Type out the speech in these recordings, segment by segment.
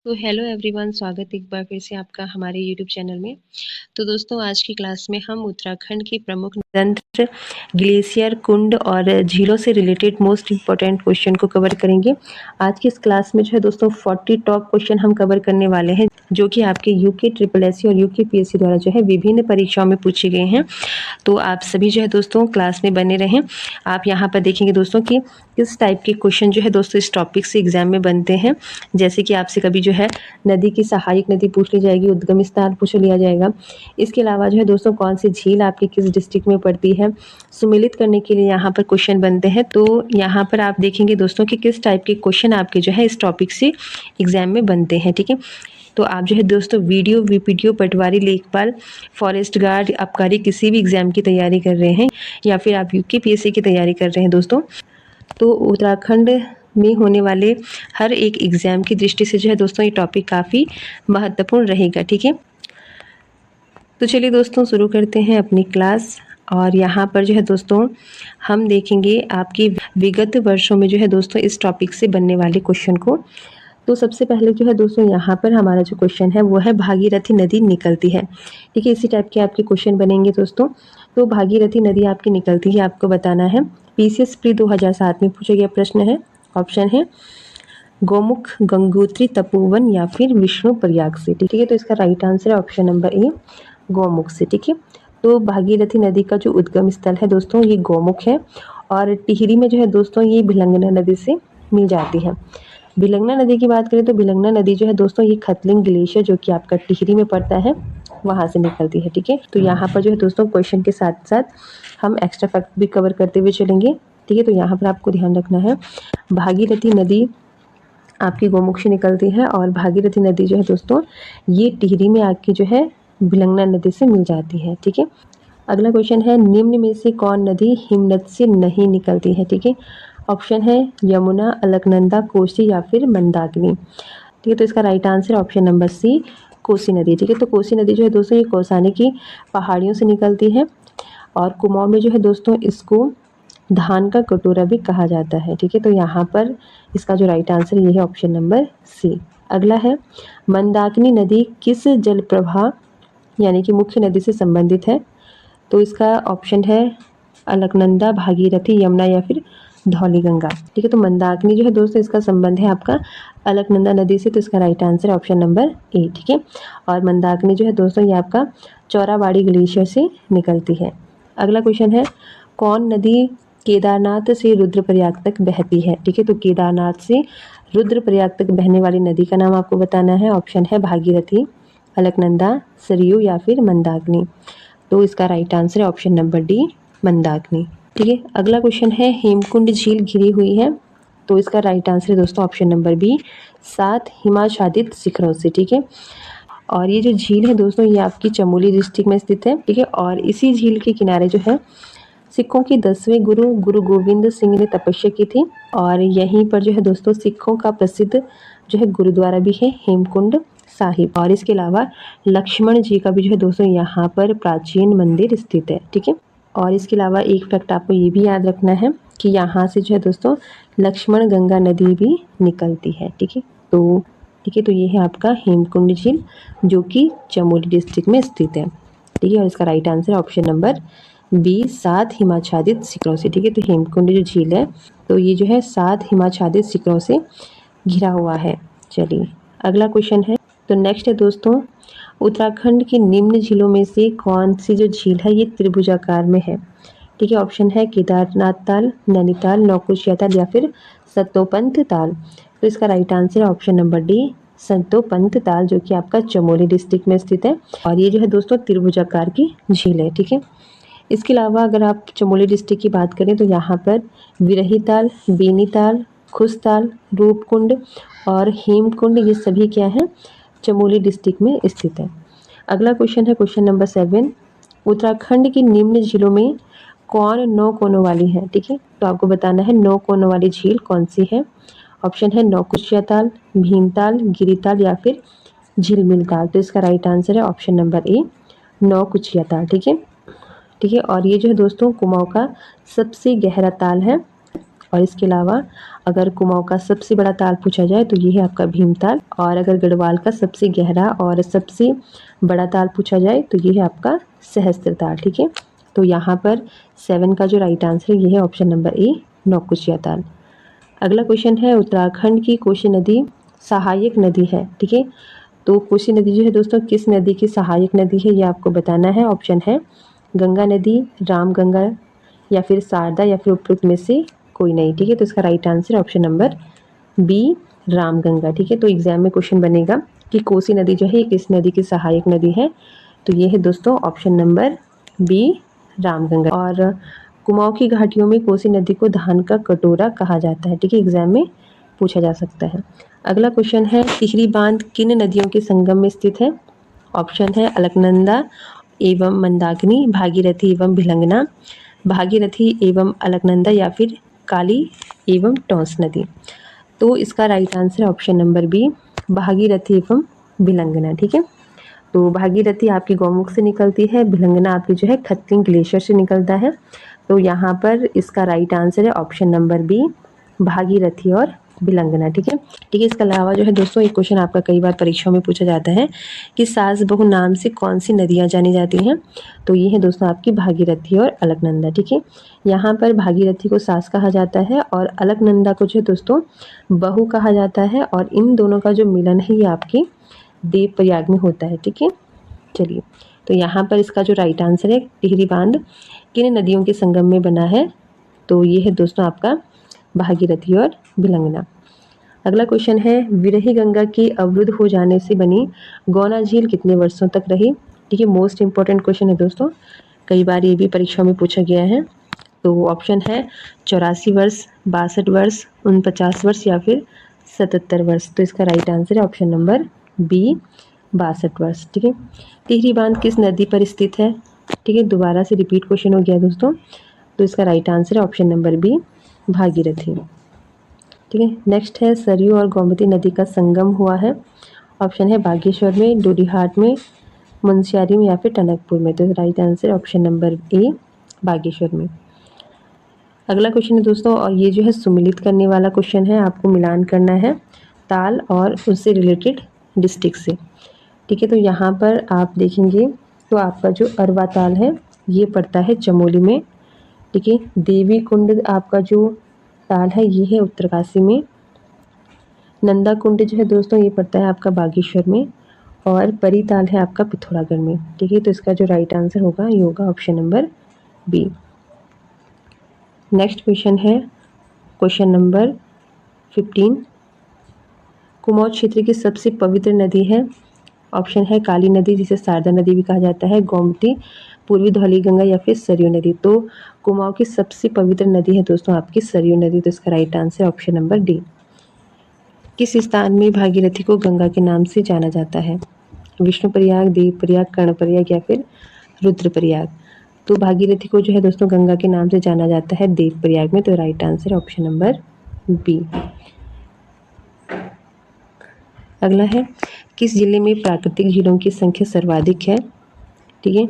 तो hello everyone, स्वागत एक बार फिर से आपका हमारे यूट्यूब चैनल में। तो दोस्तों, आज की क्लास में हम उत्तराखंड के प्रमुख तंत्र, ग्लेशियर, कुंड और झीलों से रिलेटेड मोस्ट इम्पोर्टेंट क्वेश्चन को कवर करेंगे। आज की इस क्लास में जो है दोस्तों 40 टॉप क्वेश्चन हम कवर करने वाले हैं, जो कि आपके यूके ट्रिपल एससी और यूके पीएससी द्वारा जो है विभिन्न परीक्षाओं में पूछे गए हैं। तो आप सभी जो है दोस्तों क्लास में बने रहें। आप यहाँ पर देखेंगे दोस्तों कि किस टाइप के क्वेश्चन जो है दोस्तों इस टॉपिक से एग्जाम में बनते हैं। जैसे कि आपसे कभी जो है नदी की सहायक नदी पूछ ली जाएगी, उद्गम स्थान पूछ लिया जाएगा। इसके अलावा जो है दोस्तों कौन सी झील आपकी किस डिस्ट्रिक्ट में पड़ती है, सुमेलित करने के लिए यहाँ पर क्वेश्चन बनते हैं। तो यहाँ पर आप देखेंगे दोस्तों कि किस टाइप के क्वेश्चन आपके जो है इस टॉपिक से एग्जाम में बनते हैं। ठीक है, तो आप जो है दोस्तों वीडियो, वीपीडीओ, पटवारी, लेखपाल, फॉरेस्ट गार्ड, आबकारी किसी भी एग्जाम की तैयारी कर रहे हैं या फिर आप यूके पीएससी की तैयारी कर रहे हैं दोस्तों, तो उत्तराखंड में होने वाले हर एक एग्जाम की दृष्टि से जो है दोस्तों ये टॉपिक काफ़ी महत्वपूर्ण रहेगा। ठीक है, तो चलिए दोस्तों शुरू करते हैं अपनी क्लास। और यहाँ पर जो है दोस्तों हम देखेंगे आपकी विगत वर्षों में जो है दोस्तों इस टॉपिक से बनने वाले क्वेश्चन को। तो सबसे पहले जो है दोस्तों यहाँ पर हमारा जो क्वेश्चन है वो है भागीरथी नदी निकलती है। ठीक है, इसी टाइप के आपके क्वेश्चन बनेंगे दोस्तों। तो भागीरथी नदी आपकी निकलती है, आपको बताना है। पीसीएस प्री 2007 में पूछा गया प्रश्न है। ऑप्शन है गौमुख, गंगोत्री, तपोवन या फिर विष्णु प्रयाग से। ठीक है, तो इसका राइट आंसर है ऑप्शन नंबर ए, गौमुख से। ठीक है, तो भागीरथी नदी का जो उद्गम स्थल है दोस्तों ये गौमुख है। और टिहरी में जो है दोस्तों ये भिलंगना नदी से मिल जाती है। भिलंगना नदी की बात करें तो भिलंगना नदी जो है दोस्तों ये खतलिंग ग्लेशियर जो कि आपका टिहरी में पड़ता है वहां से निकलती है। ठीक है, तो यहाँ पर जो है दोस्तों क्वेश्चन के साथ साथ हम एक्स्ट्रा फैक्ट भी कवर करते हुए चलेंगे। ठीक है, तो यहाँ पर आपको ध्यान रखना है भागीरथी नदी आपकी गौमुख से निकलती है और भागीरथी नदी जो है दोस्तों ये टिहरी में आपकी जो है भिलंगना नदी से मिल जाती है। ठीक है, अगला क्वेश्चन है निम्न में से कौन नदी हिमनद से नहीं निकलती है। ठीक है, ऑप्शन है यमुना, अलकनंदा, कोसी या फिर मंदाकिनी। ठीक है, तो इसका right answer option number C, Kosi नदी। ठीक है, तो कोसी नदी जो है दोस्तों ये कौसानी की पहाड़ियों से निकलती है और कुमाऊं में जो है दोस्तों इसको धान का कटोरा भी कहा जाता है। ठीक है, तो यहाँ पर इसका जो राइट आंसर ये है ऑप्शन नंबर सी। अगला है मंदाकिनी नदी किस जल प्रवाह यानी कि मुख्य नदी से संबंधित है। तो इसका ऑप्शन है अलकनंदा, भागीरथी, यमुना या फिर धौलीगंगा। ठीक है, तो मंदाकिनी जो है दोस्तों इसका संबंध है आपका अलकनंदा नदी से, तो इसका right answer option number A. ठीक है, और मंदाकिनी जो है दोस्तों ये आपका चौराबाड़ी ग्लेशियर से निकलती है। अगला क्वेश्चन है कौन नदी केदारनाथ से रुद्रप्रयाग तक बहती है। ठीक है, तो केदारनाथ से रुद्रप्रयाग तक बहने वाली नदी का नाम आपको बताना है। ऑप्शन है भागीरथी, अलकनंदा, सरयू या फिर मंदाकिनी। तो इसका राइट आंसर है ऑप्शन नंबर डी, मंदाकिनी। ठीक है, अगला क्वेश्चन है हेमकुंड झील घिरी हुई है। तो इसका राइट आंसर है दोस्तों ऑप्शन नंबर बी, 7 हिमाच्छादित शिखरों से। ठीक है, और ये जो झील है दोस्तों ये आपकी चमोली डिस्ट्रिक्ट में स्थित है। ठीक है, और इसी झील के किनारे जो है सिखों के 10वें गुरु गुरु गोविंद सिंह ने तपस्या की थी और यहीं पर जो है दोस्तों सिखों का प्रसिद्ध जो है गुरुद्वारा भी है हेमकुंड साहिब। और इसके अलावा लक्ष्मण जी का भी जो है दोस्तों यहाँ पर प्राचीन मंदिर स्थित है। ठीक है, और इसके अलावा एक फैक्ट आपको ये भी याद रखना है कि यहाँ से जो है दोस्तों लक्ष्मण गंगा नदी भी निकलती है। ठीक है, तो ये है आपका हेमकुंड झील जो कि चमोली डिस्ट्रिक्ट में स्थित है। ठीक है, और इसका right answer option number B, 7 हिमाच्छादित शिखरों से। ठीक है, तो हेमकुंड जो झील है तो ये जो है 7 हिमाच्छादित शिखरों से घिरा हुआ है। चलिए अगला क्वेश्चन है, तो नेक्स्ट है दोस्तों उत्तराखंड की निम्न झीलों में से कौन सी जो झील है ये त्रिभुजाकार में है। ठीक है, ऑप्शन है केदारनाथ ताल, नैनीताल, नौकुचिया ताल या फिर सतोपंत ताल। तो इसका राइट आंसर है ऑप्शन नंबर डी, सतोपंत ताल जो कि आपका चमोली डिस्ट्रिक्ट में स्थित है और ये जो है दोस्तों त्रिभुजाकार की झील है। ठीक है, इसके अलावा अगर आप चमोली डिस्ट्रिक्ट की बात करें तो यहाँ पर विरही ताल, बेनी ताल, खुस ताल, रूपकुंड और हेमकुंड ये सभी क्या हैं चमोली डिस्ट्रिक्ट में स्थित है। अगला क्वेश्चन है क्वेश्चन नंबर 7, उत्तराखंड की निम्न झीलों में कौन 9 कोनों वाली है। ठीक है, तो आपको बताना है 9 कोनों वाली झील कौन सी है। ऑप्शन है नौकुचिया ताल, भीमताल, गिरिताल या फिर झिलमिल ताल। तो इसका राइट आंसर है ऑप्शन नंबर ए, नौकुचिया ताल। ठीक है, और ये जो है दोस्तों कुमाऊं का सबसे गहरा ताल है और इसके अलावा अगर कुमाऊं का सबसे बड़ा ताल पूछा जाए तो ये है आपका भीमताल, और अगर गढ़वाल का सबसे गहरा और सबसे बड़ा ताल पूछा जाए तो ये है आपका सहस्त्र ताल। ठीक है, तो यहाँ पर 7 का जो राइट आंसर है ये है ऑप्शन नंबर ए, नौकुचिया ताल। अगला क्वेश्चन है, उत्तराखंड की कोसी नदी सहायक नदी है। ठीक है, तो कोसी नदी जो है दोस्तों किस नदी की सहायक नदी है ये आपको बताना है। ऑप्शन है गंगा नदी, रामगंगा या फिर शारदा या फिर उपरोक्त में से कोई नहीं। ठीक है, तो इसका right answer option number B, Ramganga. ठीक है, तो एग्जाम में क्वेश्चन बनेगा कि कोसी नदी जो है किस नदी की सहायक नदी है, तो ये है दोस्तों ऑप्शन नंबर बी, रामगंगा। और कुमाऊं की घाटियों में कोसी नदी को धान का कटोरा कहा जाता है। ठीक है, एग्जाम में पूछा जा सकता है। अगला क्वेश्चन है, टिहरी बांध किन नदियों के संगम में स्थित है। ऑप्शन है अलकनंदा एवं मंदाकिनी, भागीरथी एवं भिलंगना, भागीरथी एवं अलकनंदा या फिर काली एवं टॉन्स नदी। तो इसका राइट आंसर है ऑप्शन नंबर बी, भागीरथी एवं भिलंगना। ठीक है, तो भागीरथी आपकी गौमुख से निकलती है, भिलंगना आपकी जो है खतलिंग ग्लेशियर से निकलता है। तो यहाँ पर इसका राइट आंसर है ऑप्शन नंबर बी, भागीरथी और भिलंगना। ठीक है, इसके अलावा जो है दोस्तों एक क्वेश्चन आपका कई बार परीक्षाओं में पूछा जाता है कि सास बहू नाम से कौन सी नदियाँ जानी जाती हैं, तो ये है दोस्तों आपकी भागीरथी और अलकनंदा। ठीक है, यहाँ पर भागीरथी को सास कहा जाता है और अलकनंदा को जो है दोस्तों बहू कहा जाता है, और इन दोनों का जो मिलन है ये आपके देवप्रयाग में होता है। ठीक है, चलिए, तो यहाँ पर इसका जो राइट आंसर है, टिहरी बांध किन नदियों के संगम में बना है, तो ये है दोस्तों आपका भागीरथी और भिलंगना। अगला क्वेश्चन है, विरही गंगा की अवरुद्ध हो जाने से बनी गौना झील कितने वर्षों तक रही। ठीक है, मोस्ट इंपॉर्टेंट क्वेश्चन है दोस्तों, कई बार ये भी परीक्षा में पूछा गया है। तो ऑप्शन है 84 वर्ष, 62 वर्ष, 49 वर्ष या फिर 77 वर्ष। तो इसका राइट आंसर है ऑप्शन नंबर बी, 62 वर्ष। ठीक है, टिहरी बांध किस नदी पर स्थित है। ठीक है, दोबारा से रिपीट क्वेश्चन हो गया दोस्तों, तो इसका राइट आंसर है ऑप्शन नंबर बी, भागीरथी। ठीक है, नेक्स्ट है, सरयू और गोमती नदी का संगम हुआ है। ऑप्शन है बागेश्वर में, डोडीहाट में, मुंशियारी में या फिर टनकपुर में। तो right answer option number A, Bageshwar में। अगला क्वेश्चन है दोस्तों, और ये जो है सुमिलित करने वाला क्वेश्चन है, आपको मिलान करना है ताल और उससे रिलेटेड डिस्ट्रिक्ट से। ठीक है, तो यहाँ पर आप देखेंगे तो आपका जो अरवा ताल है ये पड़ता है चमोली में। ठीक है, देवी कुंड आपका जो ताल है ये है उत्तरकाशी में, नंदा कुंड जो है दोस्तों ये पड़ता है आपका बागेश्वर में, और परी ताल है आपका पिथौरागढ़ में। ठीक है, तो इसका जो राइट आंसर होगा ये होगा option number B. Next question है क्वेश्चन नंबर 15, कुमाऊं क्षेत्र की सबसे पवित्र नदी है। ऑप्शन है काली नदी जिसे शारदा नदी भी कहा जाता है, गोमती, पूर्वी धौली गंगा या फिर सरयू नदी। तो कुमाऊं की सबसे पवित्र नदी है दोस्तों आपकी सरयू नदी। तो इसका right answer option number D. किस स्थान में भागीरथी को गंगा के नाम से जाना जाता है। विष्णुप्रयाग, देवप्रयाग, कर्णप्रयाग या फिर रुद्रप्रयाग। तो भागीरथी को जो है दोस्तों गंगा के नाम से जाना जाता है देवप्रयाग में। तो right answer option number B. अगला है, किस जिले में प्राकृतिक झीलों की संख्या सर्वाधिक है। ठीक है,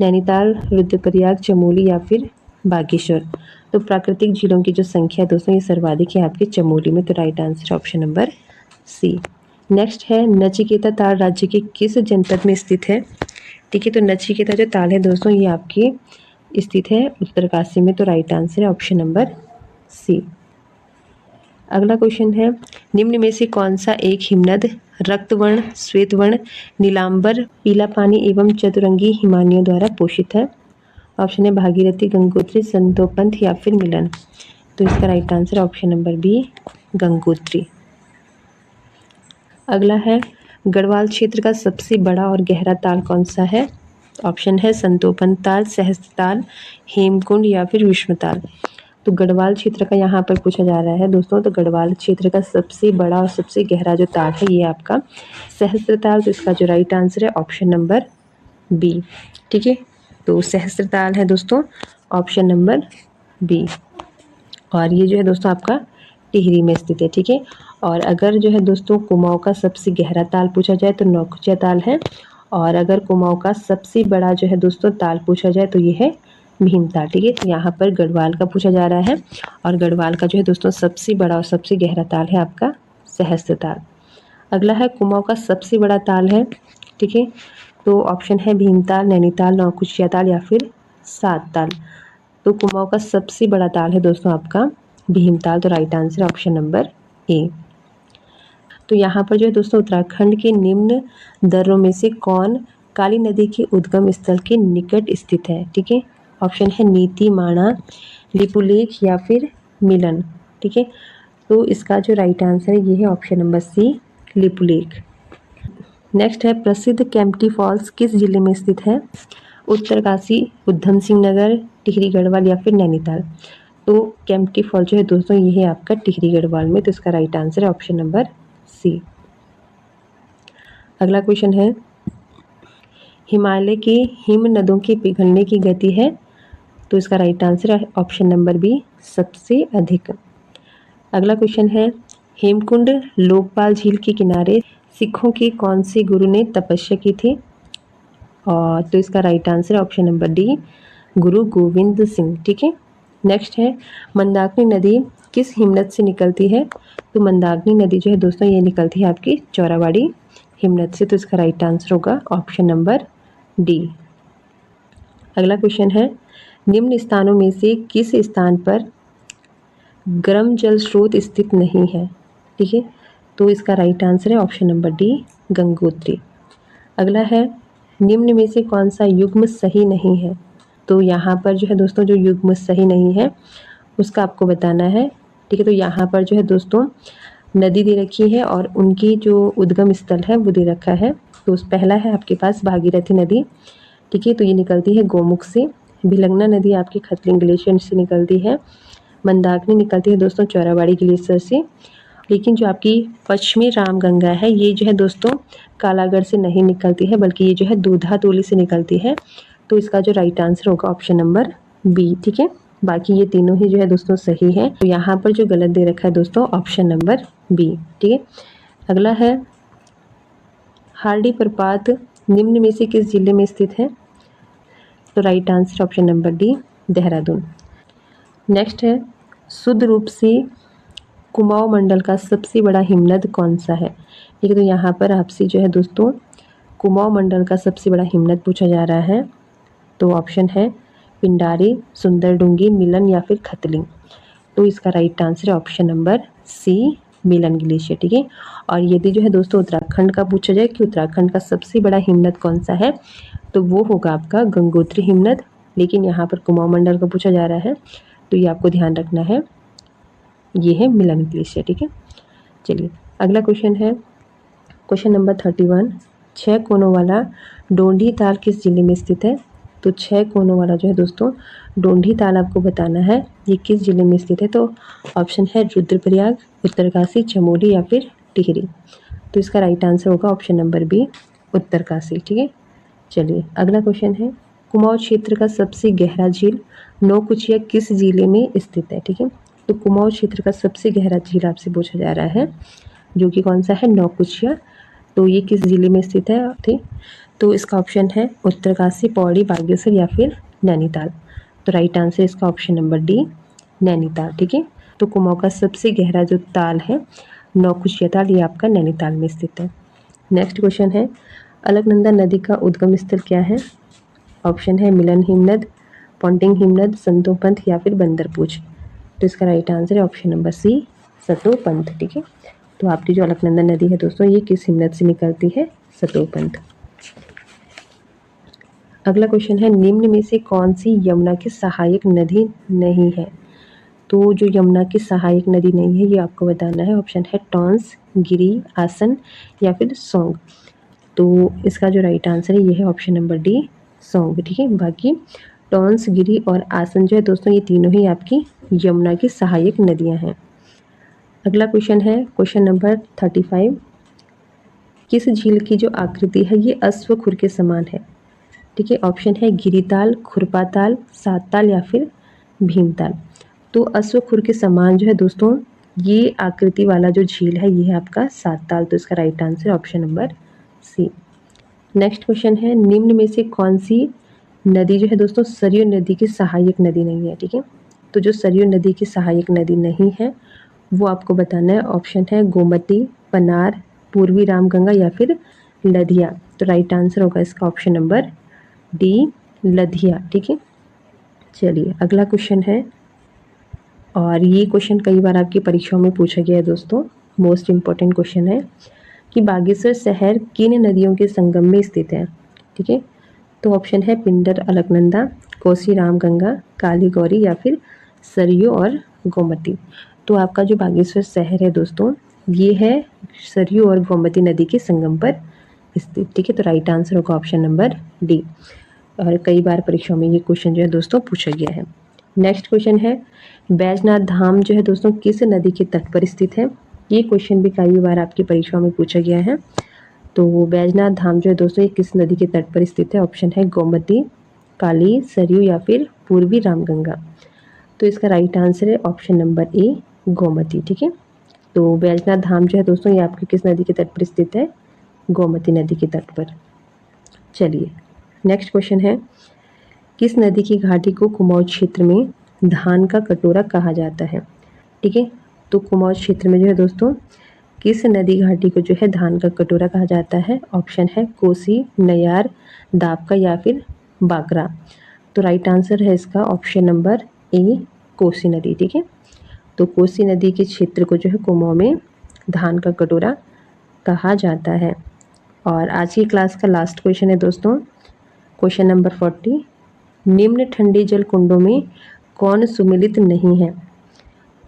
नैनीताल, रुद्रप्रयाग, चमोली या फिर बागेश्वर। तो प्राकृतिक झीलों की जो संख्या है दोस्तों ये सर्वाधिक है आपके चमोली में। तो right answer option number C. Next है, नचिकेता ताल राज्य के किस जनपद में स्थित है। ठीक है, तो नचिकेता जो ताल है दोस्तों ये आपकी स्थित है उत्तरकाशी में। तो राइट आंसर है ऑप्शन नंबर सी। अगला क्वेश्चन है, निम्न में से कौन सा एक हिमनद रक्तवर्ण, श्वेतवर्ण, नीलांबर, पीला पानी एवं चतुरंगी हिमानियों द्वारा पोषित है। ऑप्शन है भागीरथी, गंगोत्री, संतोपंथ या फिर मिलन। तो इसका right answer option number B, Gangotri. अगला है, गढ़वाल क्षेत्र का सबसे बड़ा और गहरा ताल कौन सा है। ऑप्शन है संतोपंथ ताल, सहस्त्र ताल, हेमकुंड या फिर विष्णु ताल। तो गढ़वाल क्षेत्र का यहाँ पर पूछा जा रहा है दोस्तों, तो गढ़वाल क्षेत्र का सबसे बड़ा और सबसे गहरा जो ताल है ये आपका सहस्त्र ताल। तो इसका जो राइट आंसर है ऑप्शन नंबर बी। ठीक है, तो सहस्त्र ताल है दोस्तों ऑप्शन नंबर बी, और ये जो है दोस्तों आपका टिहरी में स्थित है। ठीक है, और अगर जो है दोस्तों कुमाऊं का सबसे गहरा ताल पूछा जाए तो नौकुचिया ताल है, और अगर कुमाऊं का सबसे बड़ा जो है दोस्तों ताल पूछा जाए तो ये है भीमताल। ठीक है, तो यहाँ पर गढ़वाल का पूछा जा रहा है और गढ़वाल का जो है दोस्तों सबसे बड़ा और सबसे गहरा ताल है आपका सहस्त्रताल। अगला है कुमाऊं का सबसे बड़ा ताल है। ठीक है, तो ऑप्शन है भीमताल, नैनीताल, नौकुचिया ताल या फिर सात ताल। तो कुमाऊं का सबसे बड़ा ताल है दोस्तों आपका भीमताल। तो right answer option number A. तो यहाँ पर जो है दोस्तों उत्तराखंड के निम्न दर्रों में से कौन काली नदी के उद्गम स्थल के निकट स्थित है। ठीक है, ऑप्शन है नीति, माणा, लिपुलेख या फिर मिलन। ठीक है, तो इसका जो राइट आंसर है ये है option number C, Lipulekh. Next है प्रसिद्ध केम्प्टी फॉल्स किस जिले में स्थित है। उत्तरकाशी, उधम सिंह नगर, टिहरी गढ़वाल या फिर नैनीताल। तो केम्प्टी फॉल जो है दोस्तों ये है आपका टिहरी गढ़वाल में। तो इसका राइट आंसर है ऑप्शन नंबर सी। अगला क्वेश्चन है हिमालय के हिम नदों के पिघलने की गति है। तो इसका राइट आंसर है ऑप्शन नंबर बी, सबसे अधिक। अगला क्वेश्चन है हेमकुंड लोकपाल झील के किनारे सिखों के कौन से गुरु ने तपस्या की थी। और तो इसका राइट आंसर है ऑप्शन नंबर डी, गुरु गोविंद सिंह। ठीक है, नेक्स्ट है मंदाकिनी नदी किस हिमनद से निकलती है। तो मंदाकिनी नदी जो है दोस्तों ये निकलती है आपकी चौराबाड़ी हिमनद से। तो इसका राइट आंसर होगा ऑप्शन नंबर डी। अगला क्वेश्चन है निम्न स्थानों में से किस स्थान पर गर्म जल स्रोत स्थित नहीं है। ठीक है, तो इसका राइट आंसर है ऑप्शन नंबर डी, गंगोत्री। अगला है निम्न में से कौन सा युग्म सही नहीं है। तो यहाँ पर जो है दोस्तों जो युग्म सही नहीं है उसका आपको बताना है। ठीक है, तो यहाँ पर जो है दोस्तों नदी दे रखी है और उनकी जो उद्गम स्थल है वो दे रखा है। तो उस पहला है आपके पास भागीरथी नदी। ठीक है, तो ये निकलती है गोमुख से। भिलंगना नदी आपकी खतलिंग ग्लेशियर से निकलती है। मंदाकिनी निकलती है दोस्तों चौराबाड़ी ग्लेशियर से। लेकिन जो आपकी पश्चिमी रामगंगा है ये जो है दोस्तों कालागढ़ से नहीं निकलती है बल्कि ये जो है दूधा तोली से निकलती है। तो इसका जो राइट आंसर होगा ऑप्शन नंबर बी। ठीक है, बाकी ये तीनों ही जो है दोस्तों सही है। तो यहाँ पर जो गलत दे रखा है दोस्तों ऑप्शन नंबर बी। ठीक है, अगला है हार्डी प्रपात निम्न में से किस जिले में स्थित है। तो right answer option number D, Dehradun. Next है शुद्ध रूप से कुमाऊं मंडल का सबसे बड़ा हिमनद कौन सा है। ठीक है, तो यहाँ पर आपसे जो है दोस्तों कुमाऊं मंडल का सबसे बड़ा हिमनद पूछा जा रहा है। तो ऑप्शन है पिंडारी, सुंदरडुंगी, मिलन या फिर खतलिंग। तो इसका राइट आंसर है ऑप्शन नंबर सी, मिलन ग्लेशियर। ठीक है, और यदि जो है दोस्तों उत्तराखंड का पूछा जाए कि उत्तराखंड का सबसे बड़ा हिमनद कौन सा है तो वो होगा आपका गंगोत्री हिमनद। लेकिन यहाँ पर कुमाऊं मंडल का पूछा जा रहा है तो ये आपको ध्यान रखना है, ये है मिलन ग्लेशियर। ठीक है, चलिए अगला क्वेश्चन है क्वेश्चन नंबर 31। 6 कोनों वाला डोंडी ताल किस जिले में स्थित है। तो 6 कोनों वाला जो है दोस्तों डोंडी ताल आपको बताना है ये किस जिले में स्थित है। तो ऑप्शन है रुद्रप्रयाग, उत्तरकाशी, चमोली या फिर टिहरी। तो इसका राइट आंसर होगा ऑप्शन नंबर बी, उत्तरकाशी। ठीक है, चलिए अगला क्वेश्चन है कुमाऊं क्षेत्र का सबसे गहरा झील नौकुचिया किस जिले में स्थित है। ठीक है, तो कुमाऊं क्षेत्र का सबसे गहरा झील आपसे पूछा जा रहा है जो कि कौन सा है, नौकुचिया। तो ये किस जिले में स्थित है। ठीक, तो इसका ऑप्शन है उत्तरकाशी, पौड़ी, बागेश्वर या फिर नैनीताल। तो राइट आंसर इसका ऑप्शन नंबर डी, नैनीताल। ठीक है, तो कुमाऊं का सबसे गहरा जो ताल है नौकुचिया ताल ये आपका नैनीताल में स्थित है। नेक्स्ट क्वेश्चन है अलकनंदा नदी का उद्गम स्थल क्या है। ऑप्शन है मिलन हिमनद, पोंटिंग हिमनद, संतोपंथ या फिर बंदरपूछ। तो इसका राइट आंसर है ऑप्शन नंबर सी, सतोपंथ। ठीक है, तो आपकी जो अलकनंदा नदी है दोस्तों ये किस हिमनद से निकलती है, सतोपंथ। अगला क्वेश्चन है निम्न में से कौन सी यमुना की सहायक नदी नहीं है। तो जो यमुना की सहायक नदी नहीं है ये आपको बताना है। ऑप्शन है टॉन्स, गिरी, आसन या फिर सोंग। तो इसका जो राइट आंसर है ये है ऑप्शन नंबर डी, सोंग। ठीक है, बाकी टॉन्स, गिरी और आसन जो है दोस्तों ये तीनों ही आपकी यमुना की सहायक नदियां हैं। अगला क्वेश्चन है क्वेश्चन नंबर 35। किस झील की जो आकृति है ये अश्वखुर के समान है। ठीक है, ऑप्शन है गिरिताल, खुरपाताल, सातताल या फिर भीमताल। तो अश्वखुर के समान जो है दोस्तों ये आकृति वाला जो झील है ये है आपका सातताल। तो इसका right answer option number C. Next question है निम्न में से कौन सी नदी जो है दोस्तों सरयू नदी की सहायक नदी नहीं है, ठीक है। तो जो सरयू नदी की सहायक नदी नहीं है वो आपको बताना है। ऑप्शन है गोमती, पनार, पूर्वी रामगंगा या फिर लधिया। तो राइट आंसर होगा इसका ऑप्शन नंबर डी, लधिया, ठीक है। चलिए अगला क्वेश्चन है, और ये क्वेश्चन कई बार आपकी परीक्षाओं में पूछा गया है दोस्तों, मोस्ट इम्पॉर्टेंट क्वेश्चन है कि बागेश्वर शहर किन नदियों के संगम में स्थित है, ठीक है। तो ऑप्शन है पिंडर अलकनंदा, कोसी रामगंगा, काली गौरी या फिर सरयू और गोमती। तो आपका जो बागेश्वर शहर है दोस्तों ये है सरयू और गोमती नदी के संगम पर स्थित, ठीक है। तो राइट आंसर होगा ऑप्शन नंबर डी, और कई बार परीक्षाओं में ये क्वेश्चन जो है दोस्तों पूछा गया है। नेक्स्ट क्वेश्चन है, बैजनाथ धाम जो है दोस्तों किस नदी के तट पर स्थित है। ये क्वेश्चन भी कई बार आपकी परीक्षाओं में पूछा गया है। तो बैजनाथ धाम जो है दोस्तों ये किस नदी के तट पर स्थित है। ऑप्शन है गोमती, काली, सरयू या फिर पूर्वी रामगंगा। तो इसका राइट आंसर है ऑप्शन नंबर ए, गोमती, ठीक है। तो बैजनाथ धाम जो है दोस्तों ये आपके किस नदी के तट पर स्थित है, गोमती नदी के तट पर। चलिए नेक्स्ट क्वेश्चन है, किस नदी की घाटी को कुमाऊं क्षेत्र में धान का कटोरा कहा जाता है, ठीक है। तो कुमाऊं क्षेत्र में जो है दोस्तों किस नदी घाटी को जो है धान का कटोरा कहा जाता है। ऑप्शन है कोसी, नयार, दाबका या फिर बाकरा। तो राइट आंसर है इसका ऑप्शन नंबर ए, कोसी नदी, ठीक है। तो कोसी नदी के क्षेत्र को जो है कुमाऊं में धान का कटोरा कहा जाता है। और आज की क्लास का लास्ट क्वेश्चन है दोस्तों, क्वेश्चन नंबर 40, निम्न ठंडे जल कुंडों में कौन सुमेलित नहीं है।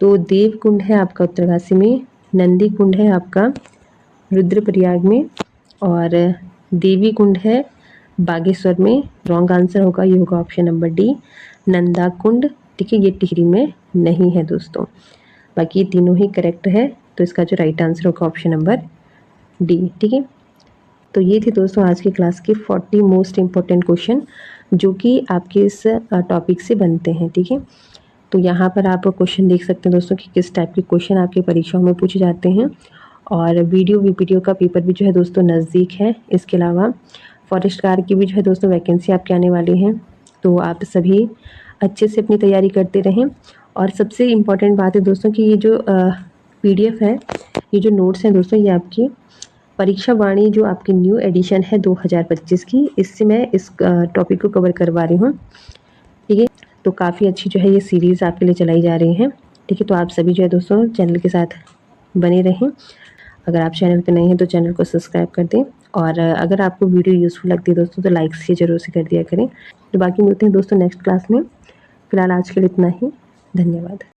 तो देव कुंड है आपका उत्तरकाशी में, नंदी कुंड है आपका रुद्रप्रयाग में, और देवी कुंड है बागेश्वर में। रॉन्ग आंसर होगा, ये होगा ऑप्शन नंबर डी, नंदा कुंड, ठीक है। ये टिहरी में नहीं है दोस्तों, बाकी ये तीनों ही करेक्ट है। तो इसका जो राइट आंसर होगा ऑप्शन नंबर डी, ठीक है। तो ये थी दोस्तों आज की क्लास के 40 मोस्ट इम्पोर्टेंट क्वेश्चन जो कि आपके इस टॉपिक से बनते हैं, ठीक है। तो यहाँ पर आप क्वेश्चन देख सकते हैं दोस्तों कि किस टाइप के क्वेश्चन आपकी परीक्षाओं में पूछे जाते हैं। और वीडियो वीपीडीओ का पेपर भी जो है दोस्तों नज़दीक है। इसके अलावा फॉरेस्ट गार्ड की भी जो है दोस्तों वैकेंसी आपके आने वाली हैं। तो आप सभी अच्छे से अपनी तैयारी करते रहें। और सबसे इम्पॉर्टेंट बात है दोस्तों कि ये जो PDF है, ये जो नोट्स हैं दोस्तों, ये आपकी परीक्षा वाणी जो आपकी न्यू एडिशन है 2025 की, इससे मैं इस टॉपिक को कवर करवा रही हूँ, ठीक है। तो काफ़ी अच्छी जो है ये सीरीज़ आपके लिए चलाई जा रही है, ठीक है। तो आप सभी जो है दोस्तों चैनल के साथ बने रहें। अगर आप चैनल पे नए हैं तो चैनल को सब्सक्राइब कर दें, और अगर आपको वीडियो यूज़फुल लगती है दोस्तों तो लाइक से ज़रूर से कर दिया करें। तो बाकी मिलते हैं दोस्तों नेक्स्ट क्लास में। फिलहाल आज के लिए इतना ही, धन्यवाद।